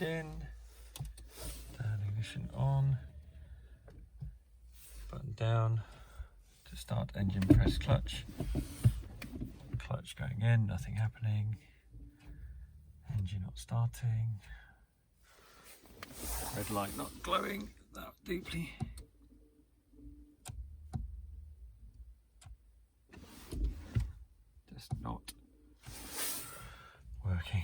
ignition. Turn ignition on. Button down. To start engine, press clutch. Clutch going in, nothing happening. Engine not starting. Red light not glowing that deeply. Just not working.